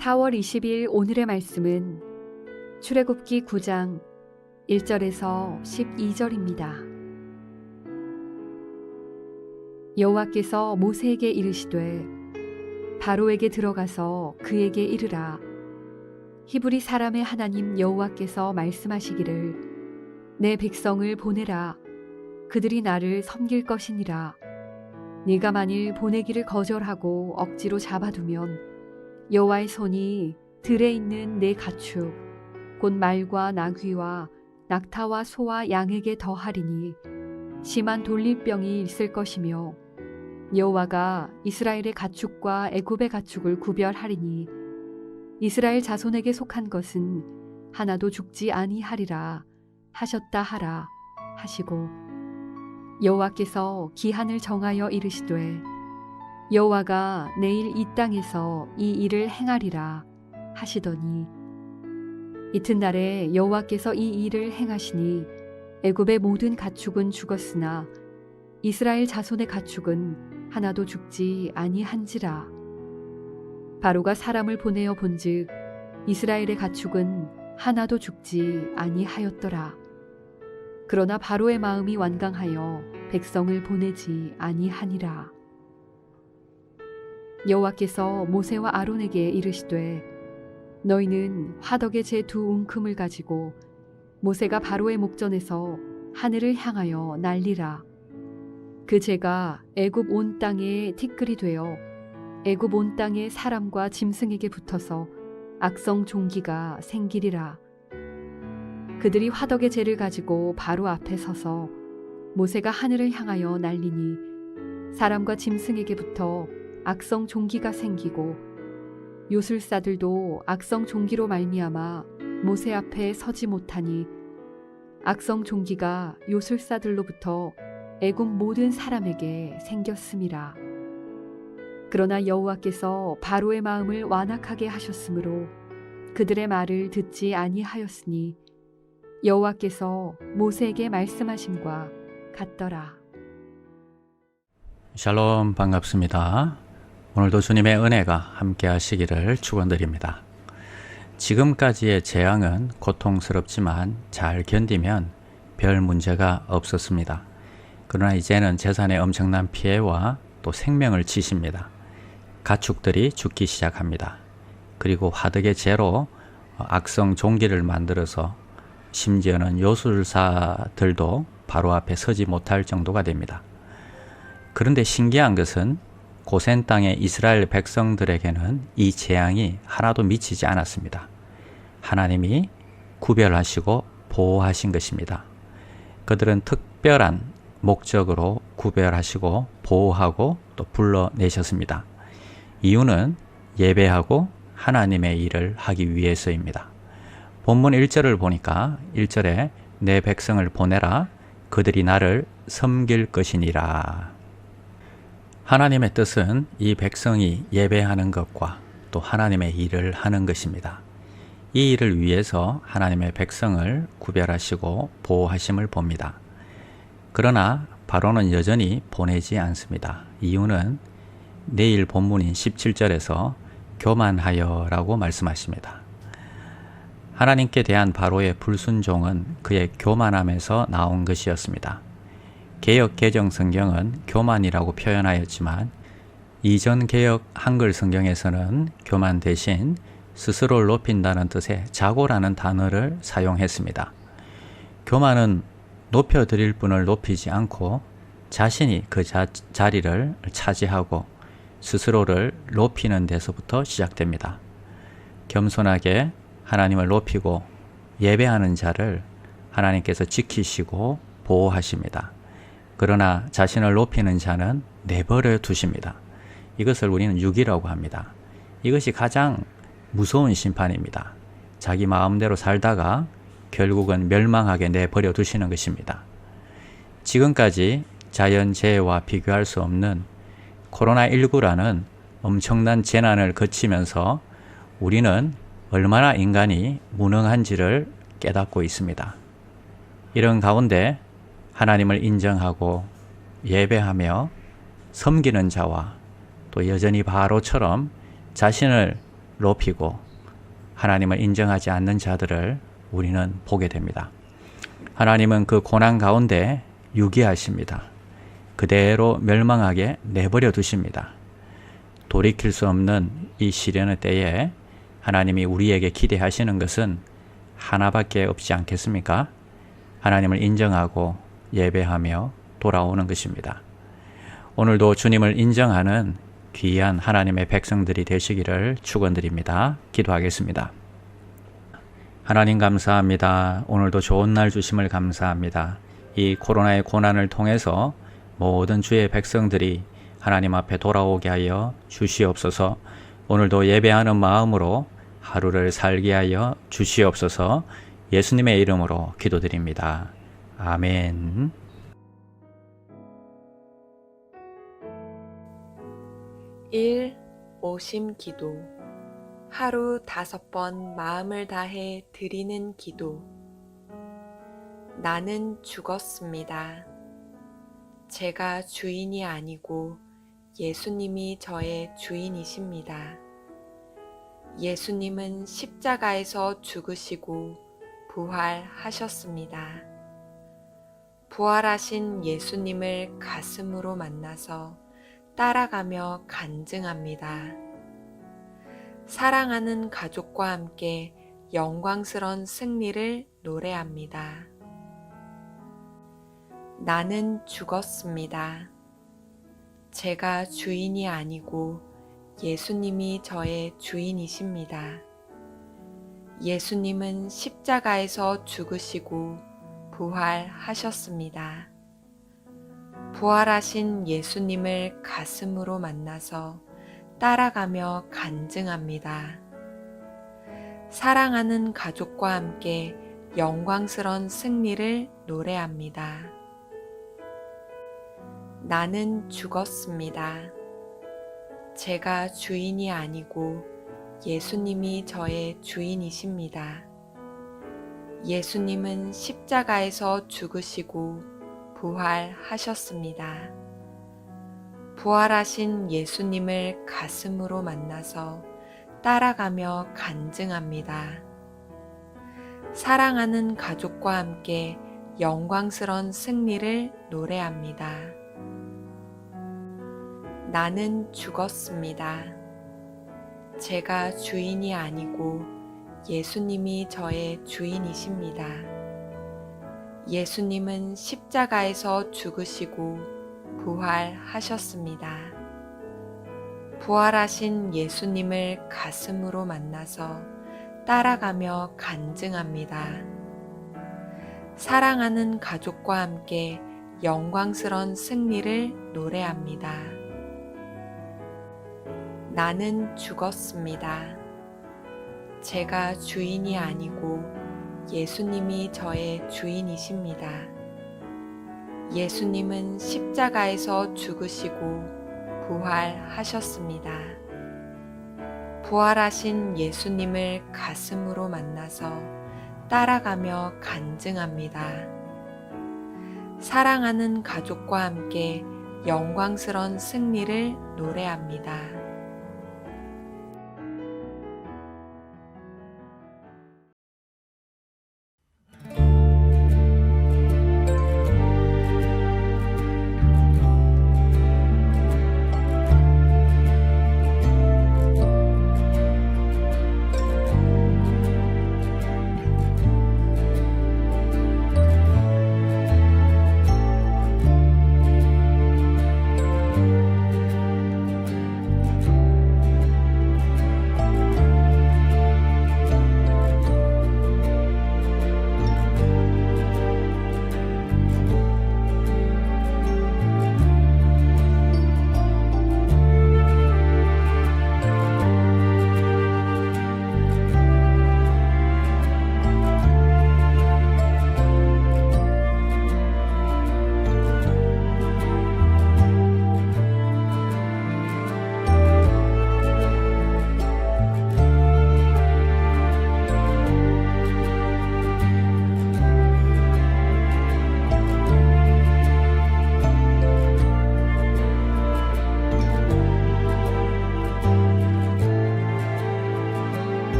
4월 20일 오늘의 말씀은 출애굽기 9장 1절에서 12절입니다. 여호와께서 모세에게 이르시되 바로에게 들어가서 그에게 이르라. 히브리 사람의 하나님 여호와께서 말씀하시기를 내 백성을 보내라. 그들이 나를 섬길 것이니라. 네가 만일 보내기를 거절하고 억지로 잡아두면 여호와의 손이 들에 있는 내 가축 곧 말과 나귀와 낙타와 소와 양에게 더하리니 심한 돌릴병이 있을 것이며 여호와가 이스라엘의 가축과 애굽의 가축을 구별하리니 이스라엘 자손에게 속한 것은 하나도 죽지 아니하리라 하셨다 하라 하시고 여호와께서 기한을 정하여 이르시되 여호와가 내일 이 땅에서 이 일을 행하리라 하시더니 이튿날에 여호와께서 이 일을 행하시니 애굽의 모든 가축은 죽었으나 이스라엘 자손의 가축은 하나도 죽지 아니한지라. 바로가 사람을 보내어 본즉 이스라엘의 가축은 하나도 죽지 아니하였더라. 그러나 바로의 마음이 완강하여 백성을 보내지 아니하니라. 여호와께서 모세와 아론에게 이르시되 너희는 화덕의 제 두 웅큼을 가지고 모세가 바로의 목전에서 하늘을 향하여 날리라. 그 재가 애굽 온 땅에 티끌이 되어 애굽 온 땅의 사람과 짐승에게 붙어서 악성 종기가 생기리라. 그들이 화덕의 재를 가지고 바로 앞에 서서 모세가 하늘을 향하여 날리니 사람과 짐승에게 붙어 악성 종기가 생기고 요술사들도 악성 종기로 말미암아 모세 앞에 서지 못하니 악성 종기가 요술사들로부터 애굽 모든 사람에게 생겼음이라. 그러나 여호와께서 바로의 마음을 완악하게 하셨으므로 그들의 말을 듣지 아니하였으니 여호와께서 모세에게 말씀하심과 같더라. 샬롬, 반갑습니다. 오늘도 주님의 은혜가 함께 하시기를 축원드립니다. 지금까지의 재앙은 고통스럽지만 잘 견디면 별 문제가 없었습니다. 그러나 이제는 재산에 엄청난 피해와 또 생명을 지십니다. 가축들이 죽기 시작합니다. 그리고 화덕의 재로 악성 종기를 만들어서 심지어는 요술사들도 바로 앞에 서지 못할 정도가 됩니다. 그런데 신기한 것은 고센 땅의 이스라엘 백성들에게는 이 재앙이 하나도 미치지 않았습니다. 하나님이 구별하시고 보호하신 것입니다. 그들은 특별한 목적으로 구별하시고 보호하고 또 불러내셨습니다. 이유는 예배하고 하나님의 일을 하기 위해서입니다. 본문 1절을 보니까 1절에 내 백성을 보내라 그들이 나를 섬길 것이니라. 하나님의 뜻은 이 백성이 예배하는 것과 또 하나님의 일을 하는 것입니다. 이 일을 위해서 하나님의 백성을 구별하시고 보호하심을 봅니다. 그러나 바로는 여전히 보내지 않습니다. 이유는 내일 본문인 17절에서 교만하여 라고 말씀하십니다. 하나님께 대한 바로의 불순종은 그의 교만함에서 나온 것이었습니다. 개역 개정 성경은 교만이라고 표현하였지만 이전 개역 한글 성경에서는 교만 대신 스스로를 높인다는 뜻의 자고라는 단어를 사용했습니다. 교만은 높여드릴 분을 높이지 않고 자신이 그 자리를 차지하고 스스로를 높이는 데서부터 시작됩니다. 겸손하게 하나님을 높이고 예배하는 자를 하나님께서 지키시고 보호하십니다. 그러나 자신을 높이는 자는 내버려 두십니다. 이것을 우리는 유기라고 합니다. 이것이 가장 무서운 심판입니다. 자기 마음대로 살다가 결국은 멸망하게 내버려 두시는 것입니다. 지금까지 자연재해와 비교할 수 없는 코로나19라는 엄청난 재난을 거치면서 우리는 얼마나 인간이 무능한지를 깨닫고 있습니다. 이런 가운데 하나님을 인정하고 예배하며 섬기는 자와 또 여전히 바로처럼 자신을 높이고 하나님을 인정하지 않는 자들을 우리는 보게 됩니다. 하나님은 그 고난 가운데 유기하십니다. 그대로 멸망하게 내버려 두십니다. 돌이킬 수 없는 이 시련의 때에 하나님이 우리에게 기대하시는 것은 하나밖에 없지 않겠습니까? 하나님을 인정하고 예배하며 돌아오는 것입니다. 오늘도 주님을 인정하는 귀한 하나님의 백성들이 되시기를 축원드립니다. 기도하겠습니다. 하나님 감사합니다. 오늘도 좋은 날 주심을 감사합니다. 이 코로나의 고난을 통해서 모든 주의 백성들이 하나님 앞에 돌아오게 하여 주시옵소서. 오늘도 예배하는 마음으로 하루를 살게 하여 주시옵소서. 예수님의 이름으로 기도드립니다. 아멘. 오심 기도. 하루 5번 마음을 다해 드리는 기도. 나는 죽었습니다. 제가 주인이 아니고 예수님이 저의 주인이십니다. 예수님은 십자가에서 죽으시고 부활하셨습니다. 부활하신 예수님을 가슴으로 만나서 따라가며 간증합니다. 사랑하는 가족과 함께 영광스런 승리를 노래합니다. 나는 죽었습니다. 제가 주인이 아니고 예수님이 저의 주인이십니다. 예수님은 십자가에서 죽으시고 부활하셨습니다. 부활하신 예수님을 가슴으로 만나서 따라가며 간증합니다. 사랑하는 가족과 함께 영광스런 승리를 노래합니다. 나는 죽었습니다. 제가 주인이 아니고 예수님이 저의 주인이십니다. 예수님은 십자가에서 죽으시고 부활하셨습니다. 부활하신 예수님을 가슴으로 만나서 따라가며 간증합니다. 사랑하는 가족과 함께 영광스런 승리를 노래합니다. 나는 죽었습니다. 제가 주인이 아니고 예수님이 저의 주인이십니다. 예수님은 십자가에서 죽으시고 부활하셨습니다. 부활하신 예수님을 가슴으로 만나서 따라가며 간증합니다. 사랑하는 가족과 함께 영광스런 승리를 노래합니다. 나는 죽었습니다. 제가 주인이 아니고 예수님이 저의 주인이십니다. 예수님은 십자가에서 죽으시고 부활하셨습니다. 부활하신 예수님을 가슴으로 만나서 따라가며 간증합니다. 사랑하는 가족과 함께 영광스런 승리를 노래합니다.